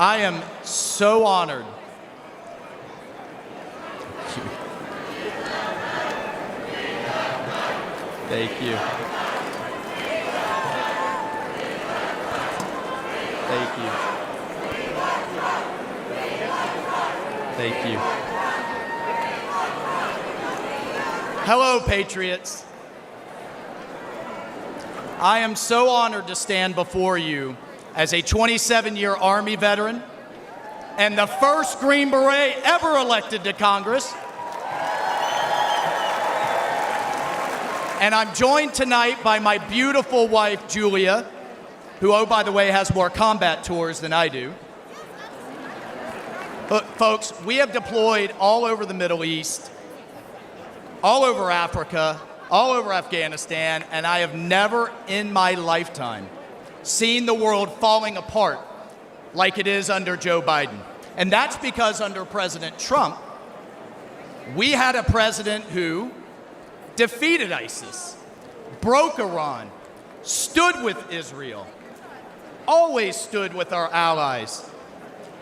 I am so honored. Thank you. Thank you. Thank you. Hello, Patriots. I am so honored to stand before you as a 27-year Army veteran and the first Green Beret ever elected to Congress. And I'm joined tonight by my beautiful wife, Julia, who, oh, by the way, has more combat tours than I do. Look, folks, we have deployed all over the Middle East, all over Africa, all over Afghanistan, and I have never in my lifetime seen the world falling apart like it is under Joe Biden. And that's because under President Trump, we had a president who defeated ISIS, broke Iran, stood with Israel, always stood with our allies,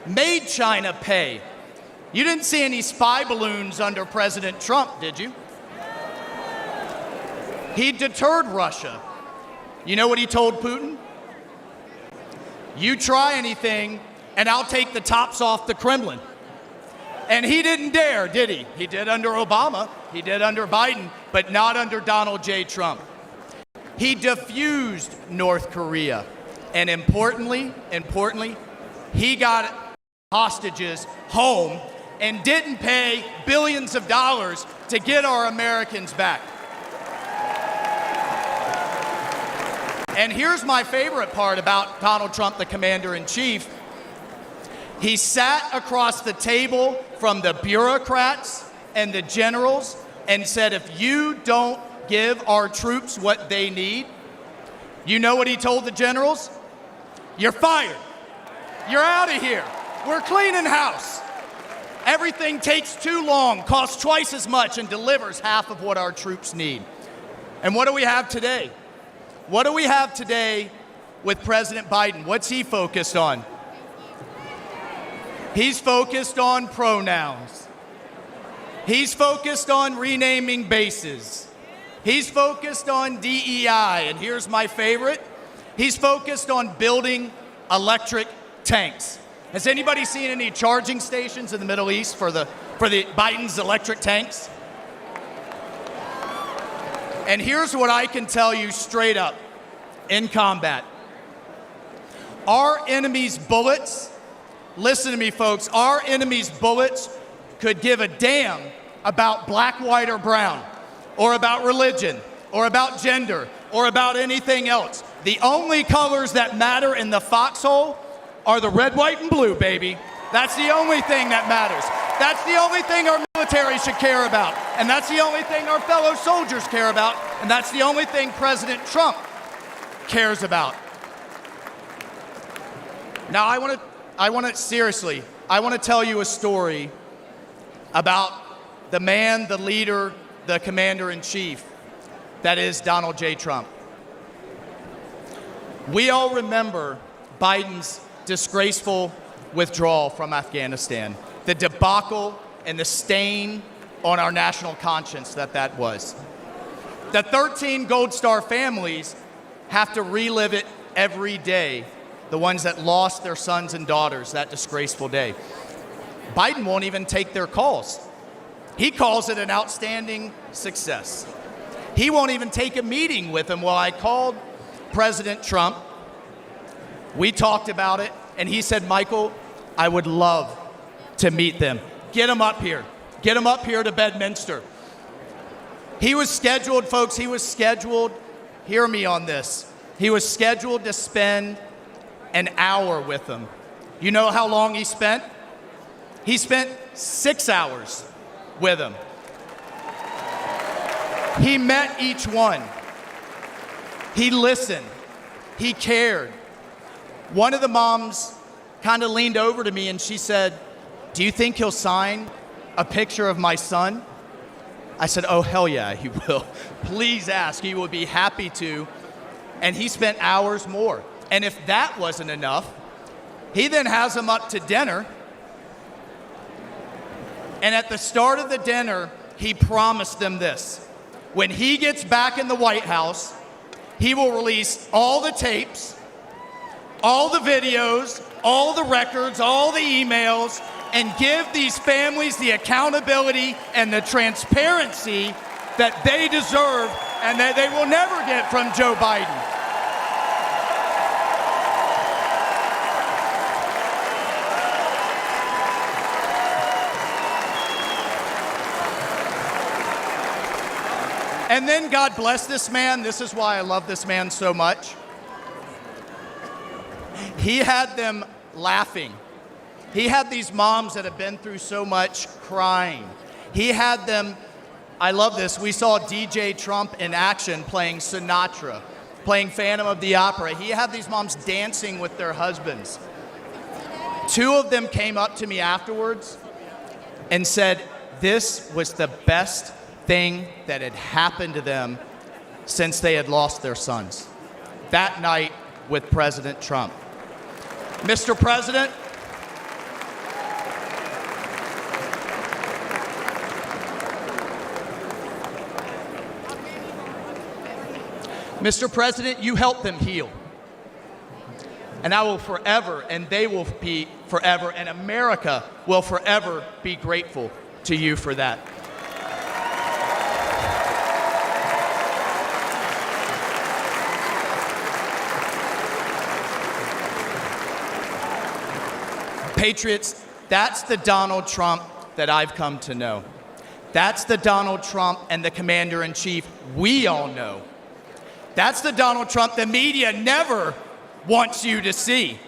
made China pay. You didn't see any spy balloons under President Trump, did you? He deterred Russia. You know what he told Putin? You try anything, and I'll take the tops off the Kremlin. And he didn't dare, did he? He did under Obama, he did under Biden, but not under Donald J. Trump. He defused North Korea. And importantly, he got hostages home and didn't pay billions of dollars to get our Americans back. And here's my favorite part about Donald Trump, the commander-in-chief. He sat across the table from the bureaucrats and the generals and said, if you don't give our troops what they need, you know what he told the generals? You're fired. You're out of here. We're cleaning house. Everything takes too long, costs twice as much, and delivers half of what our troops need. And what do we have today? What do we have today with President Biden? What's he focused on? He's focused on pronouns. He's focused on renaming bases. He's focused on DEI, and here's my favorite. He's focused on building electric tanks. Has anybody seen any charging stations in the Middle East for the Biden's electric tanks? And here's what I can tell you straight up in combat. Our enemy's bullets, listen to me folks, our enemy's bullets could give a damn about black, white, or brown, or about religion, or about gender, or about anything else. The only colors that matter in the foxhole are the red, white, and blue, baby. That's the only thing that matters. That's the only thing our military should care about. And that's the only thing our fellow soldiers care about. And that's the only thing President Trump cares about. Now, I want to tell you a story about the man, the leader, the commander-in-chief, that is Donald J. Trump. We all remember Biden's disgraceful withdrawal from Afghanistan, the debacle and the stain on our national conscience that was. The 13 Gold Star families have to relive it every day, the ones that lost their sons and daughters that disgraceful day. Biden won't even take their calls. He calls it an outstanding success. He won't even take a meeting with him. Well, I called President Trump. We talked about it, and he said, Michael, I would love to meet them. Get him up here. Get him up here to Bedminster. He was scheduled, folks, hear me on this. He was scheduled to spend an hour with them. You know how long he spent? He spent 6 hours with them. He met each one. He listened. He cared. One of the moms kind of leaned over to me and she said, do you think he'll sign a picture of my son? I said, oh, hell yeah, he will. Please ask. He would be happy to. And he spent hours more. And if that wasn't enough, He then has them up to dinner. And at the start of the dinner, he promised them this. When he gets back in the White House, he will release all the tapes, all the videos, all the records, all the emails, and give these families the accountability and the transparency that they deserve and that they will never get from Joe Biden. And then God bless this man. This is why I love this man so much. He had them laughing. He had these moms that have been through so much crying. He had them, I love this, we saw DJ Trump in action playing Sinatra, playing Phantom of the Opera. He had these moms dancing with their husbands. 2 of them came up to me afterwards and said, this was the best thing that had happened to them since they had lost their sons. That night with President Trump. Mr. President, Mr. President, you helped them heal. And I will forever, and they will be forever, and America will forever be grateful to you for that. Patriots, that's the Donald Trump that I've come to know. That's the Donald Trump and the commander-in-chief we all know. That's the Donald Trump the media never wants you to see.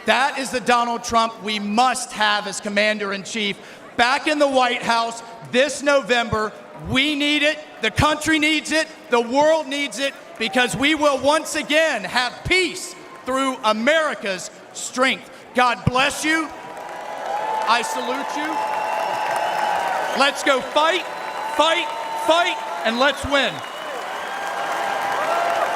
That is the Donald Trump we must have as commander-in-chief back in the White House this November. We need it, the country needs it, the world needs it, because we will once again have peace through America's strength. God bless you. I salute you. Let's go fight, fight, fight, and let's win.